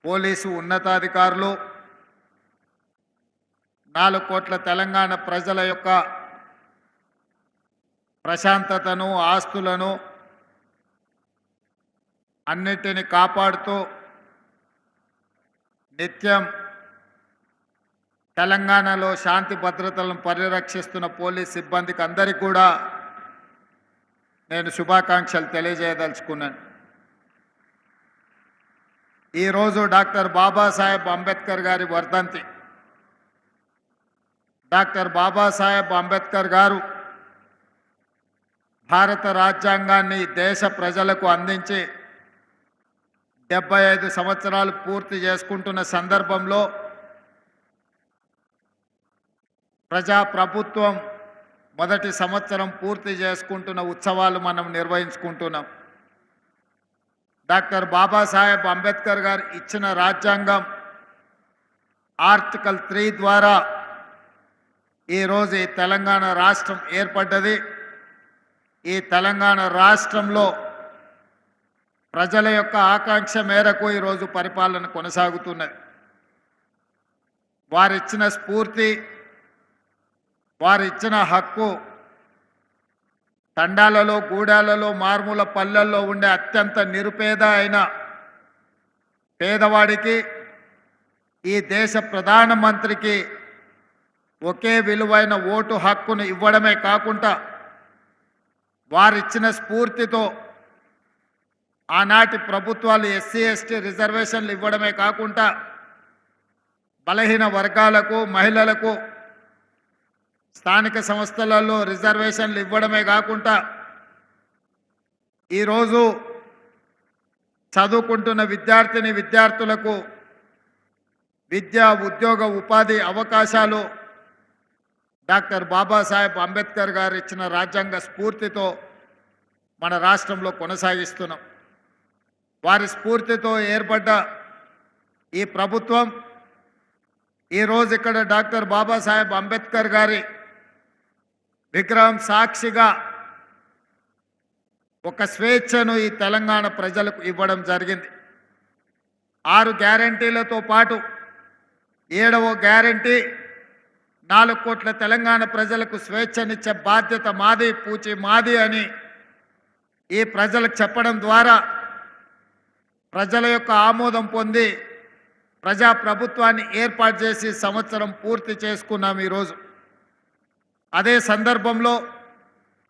Police ఉన్నతాధికారులు 4 కోట్ల తెలంగాణ ప్రజల యొక్క ప్రశాంతతను ఆస్తులను అన్నిటిని కాపాడుతూ నిత్యం తెలంగాణలో శాంతి భద్రతలను పరిరక్షిస్తున్న పోలీస్ సిబ్బందికి అందరికీ కూడా నేను శుభాకాంక్షలు తెలియజేయదలుచుకున్నాను. ఈరోజు డాక్టర్ బాబాసాహెబ్ అంబేద్కర్ గారి వర్ధంతి. డాక్టర్ బాబాసాహెబ్ అంబేద్కర్ గారు భారత రాజ్యాంగాన్ని దేశ ప్రజలకు అందించి 75 సంవత్సరాలు పూర్తి చేసుకుంటున్న సందర్భంలో ప్రజాప్రభుత్వం మొదటి సంవత్సరం పూర్తి చేసుకుంటున్న ఉత్సవాలు మనం నిర్వహించుకుంటున్నాం. డాక్టర్ బాబాసాహెబ్ అంబేద్కర్ గారు ఇచ్చిన రాజ్యాంగం ఆర్టికల్ 3 ద్వారా ఈరోజు ఈ తెలంగాణ రాష్ట్రం ఏర్పడ్డది. ఈ తెలంగాణ రాష్ట్రంలో ప్రజల యొక్క ఆకాంక్ష మేరకు ఈరోజు పరిపాలన కొనసాగుతున్నది. వారిచ్చిన స్ఫూర్తి, వారిచ్చిన హక్కు తండాలలో, గూడాలలో, మారుమూల పల్లెల్లో ఉండే అత్యంత నిరుపేద అయిన పేదవాడికి ఈ దేశ ప్రధానమంత్రికి ఒకే విలువైన ఓటు హక్కును ఇవ్వడమే కాకుండా వారిచ్చిన స్ఫూర్తితో ఆనాటి ప్రభుత్వాలు ఎస్సీ ఎస్టీ రిజర్వేషన్లు ఇవ్వడమే కాకుండా బలహీన వర్గాలకు, మహిళలకు స్థానిక సంస్థలలో రిజర్వేషన్లు ఇవ్వడమే కాకుండా ఈరోజు చదువుకుంటున్న విద్యార్థులకు విద్యా, ఉద్యోగ, ఉపాధి అవకాశాలు డాక్టర్ బాబాసాహెబ్ అంబేద్కర్ గారు ఇచ్చిన రాజ్యాంగ స్ఫూర్తితో మన రాష్ట్రంలో కొనసాగిస్తున్నాం. వారి స్ఫూర్తితో ఏర్పడ్డ ఈ ప్రభుత్వం ఈరోజు ఇక్కడ డాక్టర్ బాబాసాహెబ్ అంబేద్కర్ గారి విగ్రహం సాక్షిగా ఒక స్వేచ్ఛను ఈ తెలంగాణ ప్రజలకు ఇవ్వడం జరిగింది. 6 గ్యారంటీలతో పాటు 7వ గ్యారంటీ 4 కోట్ల తెలంగాణ ప్రజలకు స్వేచ్ఛనిచ్చే బాధ్యత మాది, పూచి మాది అని ఈ ప్రజలకు చెప్పడం ద్వారా ప్రజల యొక్క ఆమోదం పొంది ప్రజాప్రభుత్వాన్ని ఏర్పాటు చేసి సంవత్సరం పూర్తి చేసుకున్నాం ఈరోజు. అదే సందర్భంలో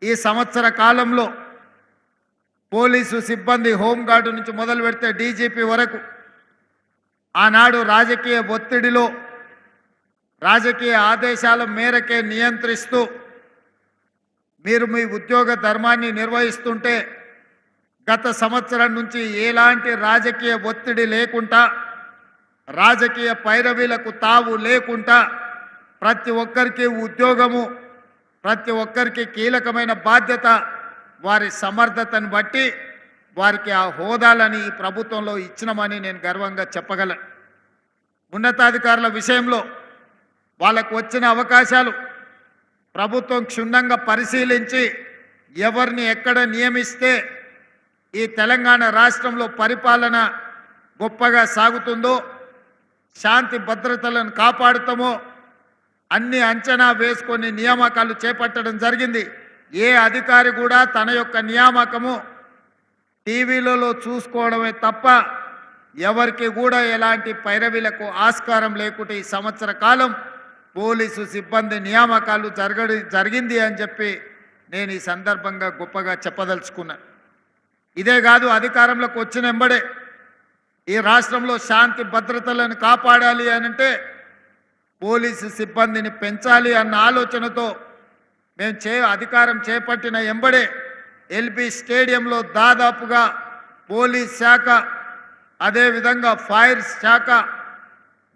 ఈ సంవత్సర కాలంలో పోలీసు సిబ్బంది, హోంగార్డు నుంచి మొదలు పెడితే డీజీపీ వరకు ఆనాడు రాజకీయ ఒత్తిడిలో రాజకీయ ఆదేశాల మేరకే నియంత్రిస్తూ మీరు మీ ఉద్యోగ ధర్మాన్ని నిర్వహిస్తుంటే గత సంవత్సరం నుంచి ఎలాంటి రాజకీయ ఒత్తిడి లేకుండా, రాజకీయ పైరవీలకు తావు లేకుండా ప్రతి ఒక్కరికి ఉద్యోగము, ప్రతి ఒక్కరికి కీలకమైన బాధ్యత వారి సమర్థతను బట్టి వారికి ఆ హోదాలని ఈ ప్రభుత్వంలో ఇచ్చినామని నేను గర్వంగా చెప్పగలను. ఉన్నతాధికారుల విషయంలో వాళ్ళకు వచ్చిన అవకాశాలు ప్రభుత్వం క్షుణ్ణంగా పరిశీలించి ఎవరిని ఎక్కడ నియమిస్తే ఈ తెలంగాణ రాష్ట్రంలో పరిపాలన గొప్పగా సాగుతుందో, శాంతి భద్రతలను కాపాడుతామో అన్ని అంచనా వేసుకొని నియామకాలు చేపట్టడం జరిగింది. ఏ అధికారి కూడా తన యొక్క నియామకము టీవీలలో చూసుకోవడమే తప్ప ఎవరికి కూడా ఎలాంటి పైరవీలకు ఆస్కారం లేకుండా ఈ సంవత్సర కాలం పోలీసు సిబ్బంది నియామకాలు జరిగింది అని చెప్పి నేను ఈ సందర్భంగా గొప్పగా చెప్పదలుచుకున్నాను. ఇదే కాదు, అధికారంలోకి వచ్చిన వెంబడే ఈ రాష్ట్రంలో శాంతి భద్రతలను కాపాడాలి అనంటే పోలీసు సిబ్బందిని పెంచాలి అన్న ఆలోచనతో మేము అధికారం చేపట్టిన వెంబడే ఎల్బీ స్టేడియంలో దాదాపుగా పోలీస్ శాఖ, అదేవిధంగా ఫైర్ శాఖ,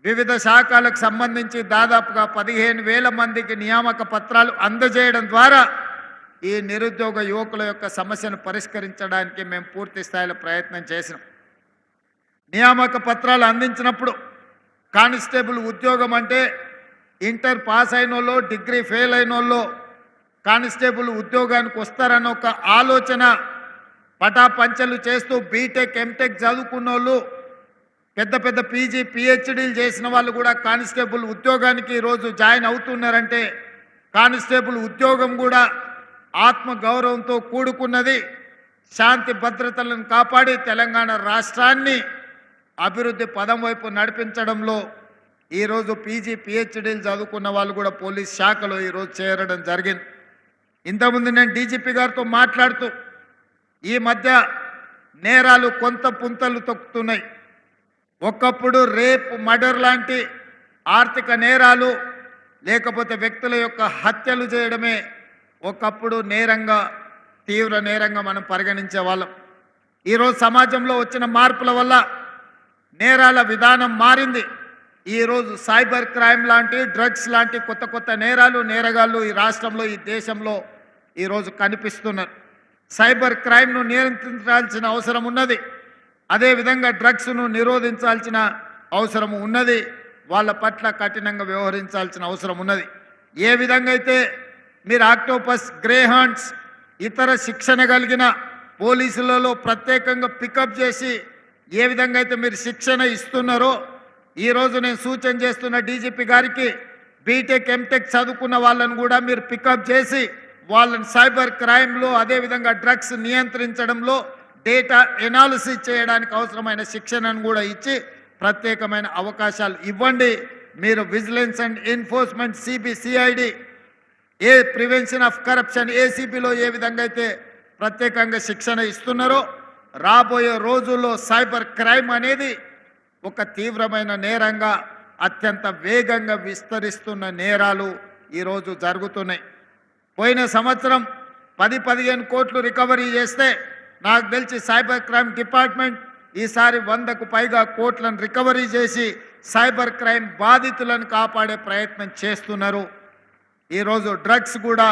వివిధ శాఖలకు సంబంధించి దాదాపుగా 15,000 మందికి నియామక పత్రాలు అందజేయడం ద్వారా ఈ నిరుద్యోగ యువకుల యొక్క సమస్యను పరిష్కరించడానికి మేము పూర్తి స్థాయిలో ప్రయత్నం చేసినాం. నియామక పత్రాలు అందించినప్పుడు కానిస్టేబుల్ ఉద్యోగం అంటే ఇంటర్ పాస్ అయిన వాళ్ళు, డిగ్రీ ఫెయిల్ అయిన వాళ్ళు కానిస్టేబుల్ ఉద్యోగానికి వస్తారన్న ఒక ఆలోచన పటాపంచలు చేస్తూ బీటెక్, ఎంటెక్ చదువుకున్న వాళ్ళు పెద్ద పెద్ద పీజీ పిహెచ్డీలు చేసిన వాళ్ళు కూడా కానిస్టేబుల్ ఉద్యోగానికి ఈరోజు జాయిన్ అవుతున్నారంటే కానిస్టేబుల్ ఉద్యోగం కూడా ఆత్మ గౌరవంతో కూడుకున్నది. శాంతి భద్రతలను కాపాడి తెలంగాణ రాష్ట్రాన్ని అభివృద్ధి పదం వైపు నడిపించడంలో ఈరోజు పీజీ పిహెచ్డీలు చదువుకున్న వాళ్ళు కూడా పోలీస్ శాఖలో ఈరోజు చేరడం జరిగింది. ఇంతకుముందు నేను డీజీపీ గారితో మాట్లాడుతూ ఈ మధ్య నేరాలు కొంత పుంతలు తొక్కుతున్నాయి. ఒకప్పుడు రేప్ మర్డర్ లాంటి ఆర్థిక నేరాలు లేకపోతే వ్యక్తుల యొక్క హత్యలు చేయడమే ఒకప్పుడు నేరంగా తీవ్ర నేరంగా మనం పరిగణించే వాళ్ళం. ఈరోజు సమాజంలో వచ్చిన మార్పుల వల్ల నేరాల విధానం మారింది. ఈరోజు సైబర్ క్రైమ్ లాంటి డ్రగ్స్ లాంటి కొత్త కొత్త నేరాలు నేరగాళ్ళు ఈ రాష్ట్రంలో ఈ దేశంలో ఈరోజు కనిపిస్తున్నారు. సైబర్ క్రైమ్ను నియంత్రించాల్సిన అవసరం ఉన్నది. అదేవిధంగా డ్రగ్స్ను నిరోధించాల్సిన అవసరం ఉన్నది. వాళ్ళ పట్ల కఠినంగా వ్యవహరించాల్సిన అవసరం ఉన్నది. ఏ విధంగా అయితే మీరు ఆక్టోపస్ గ్రేహాండ్స్ ఇతర శిక్షణ కలిగిన పోలీసులలో ప్రత్యేకంగా పికప్ చేసి ఏ విధంగా అయితే మీరు శిక్షణ ఇస్తున్నారో ఈరోజు నేను సూచన చేస్తున్న డీజీపీ గారికి బీటెక్ ఎంటెక్ చదువుకున్న వాళ్ళని కూడా మీరు పికప్ చేసి వాళ్ళని సైబర్ క్రైమ్లో అదేవిధంగా డ్రగ్స్ నియంత్రించడంలో డేటా ఎనాలిసిస్ చేయడానికి అవసరమైన శిక్షణను కూడా ఇచ్చి ప్రత్యేకమైన అవకాశాలు ఇవ్వండి. మీరు vigilance and enforcement CID prevention of corruption ఏసీబీలో ఏ విధంగా అయితే ప్రత్యేకంగా శిక్షణ ఇస్తున్నారో రాబోయే రోజుల్లో సైబర్ క్రైమ్ అనేది ఒక తీవ్రమైన నేరంగా అత్యంత వేగంగా విస్తరిస్తున్న నేరాలు ఈరోజు జరుగుతున్నాయి. పోయిన సంవత్సరం 10-15 కోట్లు రికవరీ చేస్తే నాకు తెలిసి సైబర్ క్రైమ్ డిపార్ట్మెంట్ ఈసారి 100కు పైగా కోట్లను రికవరీ చేసి సైబర్ క్రైమ్ బాధితులను కాపాడే ప్రయత్నం చేస్తున్నారు. ఈరోజు డ్రగ్స్ కూడా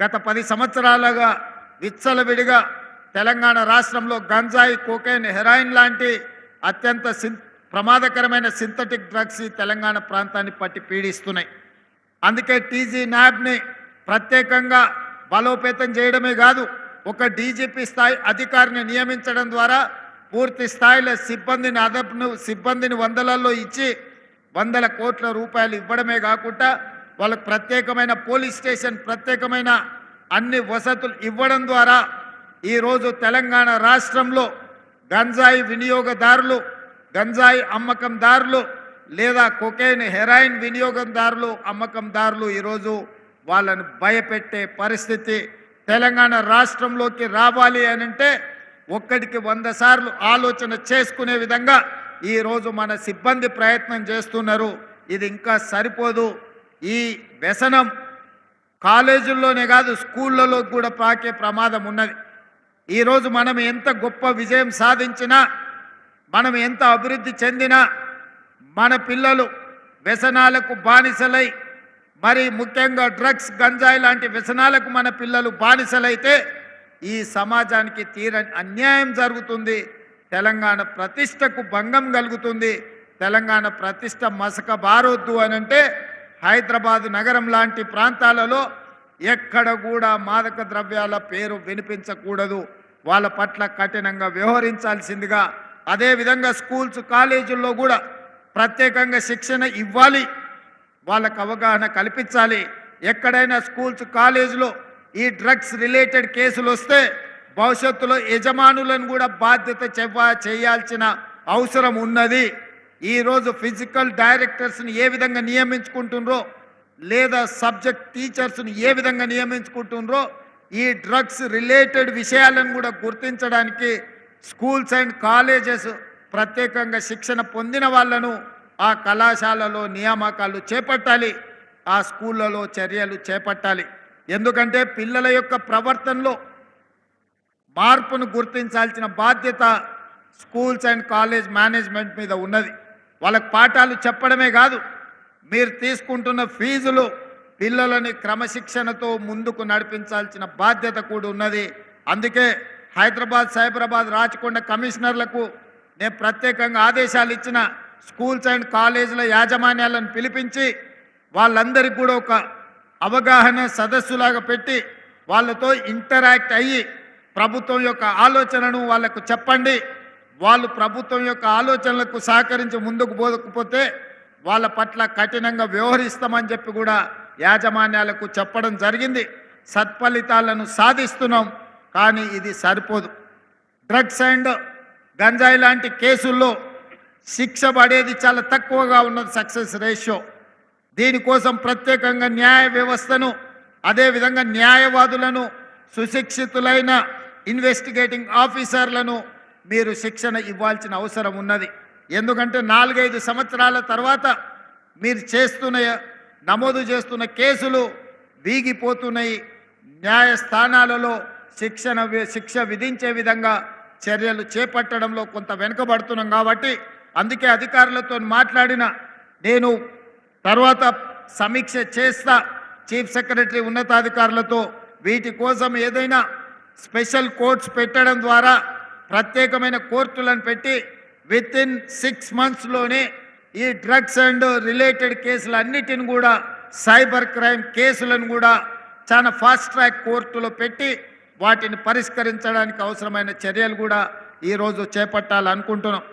గత 10 సంవత్సరాలుగా విచ్చలవిడిగా తెలంగాణ రాష్ట్రంలో గంజాయి కోకైన్ హెరాయిన్ లాంటి అత్యంత ప్రమాదకరమైన సింథటిక్ డ్రగ్స్ ఈ తెలంగాణ ప్రాంతాన్ని పట్టి పీడిస్తున్నాయి. అందుకే టీజీ న్యాబ్ని ప్రత్యేకంగా బలోపేతం చేయడమే కాదు ఒక డీజీపీ స్థాయి అధికారిని నియమించడం ద్వారా పూర్తి స్థాయిలో సిబ్బందిని వందలలో ఇచ్చి 100 కోట్ల రూపాయలు ఇవ్వడమే కాకుండా వాళ్ళకు ప్రత్యేకమైన పోలీస్ స్టేషన్ ప్రత్యేకమైన అన్ని వసతులు ఇవ్వడం ద్వారా ఈరోజు తెలంగాణ రాష్ట్రంలో గంజాయి వినియోగదారులు గంజాయి అమ్మకందారులు లేదా కొకైన్ హెరాయిన్ వినియోగదారులు అమ్మకందారులు ఈరోజు వాళ్ళను భయపెట్టే పరిస్థితి తెలంగాణ రాష్ట్రంలోకి రావాలి అని అంటే 1కి 100 సార్లు ఆలోచన చేసుకునే విధంగా ఈరోజు మన సిబ్బంది ప్రయత్నం చేస్తున్నారు. ఇది ఇంకా సరిపోదు. ఈ వ్యసనం కాలేజీల్లోనే కాదు స్కూళ్ళలో కూడా పాకే ప్రమాదం ఉన్నది. ఈరోజు మనం ఎంత గొప్ప విజయం సాధించినా మనం ఎంత అభివృద్ధి చెందినా మన పిల్లలు వ్యసనాలకు బానిసలై మరి ముఖ్యంగా డ్రగ్స్ గంజాయి లాంటి వ్యసనాలకు మన పిల్లలు బానిసలైతే ఈ సమాజానికి తీరని అన్యాయం జరుగుతుంది. తెలంగాణ ప్రతిష్టకు భంగం కలుగుతుంది. తెలంగాణ ప్రతిష్ట మసక బారొద్దు అని అంటే హైదరాబాద్ నగరం లాంటి ప్రాంతాలలో ఎక్కడ కూడా మాదక ద్రవ్యాల పేరు వినిపించకూడదు. వాళ్ళ పట్ల కఠినంగా వ్యవహరించాల్సిందిగా అదేవిధంగా స్కూల్స్ కాలేజీల్లో కూడా ప్రత్యేకంగా శిక్షణ ఇవ్వాలి. వాళ్ళకు అవగాహన కల్పించాలి. ఎక్కడైనా స్కూల్స్ కాలేజీలో ఈ డ్రగ్స్ రిలేటెడ్ కేసులు వస్తే భవిష్యత్తులో యజమానులను కూడా బాధ్యత చేయాల్సిన అవసరం ఉన్నది. ఈరోజు ఫిజికల్ డైరెక్టర్స్ని ఏ విధంగా నియమించుకుంటున్నారో లేదా సబ్జెక్ట్ టీచర్స్ని ఏ విధంగా నియమించుకుంటున్నారో ఈ డ్రగ్స్ రిలేటెడ్ విషయాలను కూడా గుర్తించడానికి స్కూల్స్ అండ్ కాలేజెస్ ప్రత్యేకంగా శిక్షణ పొందిన వాళ్ళను ఆ కళాశాలలో నియామకాలు చేపట్టాలి. ఆ స్కూళ్ళలో చర్యలు చేపట్టాలి. ఎందుకంటే పిల్లల యొక్క ప్రవర్తనలో మార్పును గుర్తించాల్సిన బాధ్యత స్కూల్స్ అండ్ కాలేజ్ మేనేజ్మెంట్ మీద ఉన్నది. వాళ్ళకు పాఠాలు చెప్పడమే కాదు, మీరు తీసుకుంటున్న ఫీజులు పిల్లలని క్రమశిక్షణతో ముందుకు నడిపించాల్సిన బాధ్యత కూడా ఉన్నది. అందుకే హైదరాబాద్, సైబరాబాద్, రాచకొండ కమిషనర్లకు నేను ప్రత్యేకంగా ఆదేశాలు ఇచ్చిన. స్కూల్స్ అండ్ కాలేజీల యాజమాన్యాలను పిలిపించి వాళ్ళందరికీ కూడా ఒక అవగాహన సదస్సులాగా పెట్టి వాళ్ళతో ఇంటరాక్ట్ అయ్యి ప్రభుత్వం యొక్క ఆలోచనను వాళ్ళకు చెప్పండి. వాళ్ళు ప్రభుత్వం యొక్క ఆలోచనలకు సహకరించి ముందుకు పోకపోతే వాళ్ళ పట్ల కఠినంగా వ్యవహరిస్తామని చెప్పి కూడా యాజమాన్యాలకు చెప్పడం జరిగింది. సత్ఫలితాలను సాధిస్తున్నాం, కానీ ఇది సరిపోదు. డ్రగ్స్ అండ్ గంజాయి లాంటి కేసుల్లో శిక్ష పడేది చాలా తక్కువగా ఉన్నది సక్సెస్ రేషియో. దీనికోసం ప్రత్యేకంగా న్యాయ వ్యవస్థను, అదేవిధంగా న్యాయవాదులను, సుశిక్షితులైన ఇన్వెస్టిగేటింగ్ ఆఫీసర్లను మీరు శిక్షణ ఇవ్వాల్సిన అవసరం ఉన్నది. ఎందుకంటే 4-5 సంవత్సరాల తర్వాత మీరు నమోదు చేస్తున్న కేసులు వీగిపోతున్నాయి. న్యాయస్థానాలలో శిక్ష విధించే విధంగా చర్యలు చేపట్టడంలో కొంత వెనుకబడుతున్నాం. కాబట్టి అందుకే అధికారులతో మాట్లాడిన నేను తర్వాత సమీక్ష చేస్తా చీఫ్ సెక్రటరీ ఉన్నతాధికారులతో. వీటి కోసం ఏదైనా స్పెషల్ కోర్ట్స్ పెట్టడం ద్వారా, ప్రత్యేకమైన కోర్టులను పెట్టి వితిన్ 6 monthsలోనే ఈ డ్రగ్స్ అండ్ రిలేటెడ్ కేసులన్నిటిని కూడా, సైబర్ క్రైమ్ కేసులను కూడా చాలా ఫాస్ట్ ట్రాక్ కోర్టులో పెట్టి వాటిని పరిష్కరించడానికి అవసరమైన చర్యలు కూడా ఈరోజు చేపట్టాలనుకుంటున్నాం.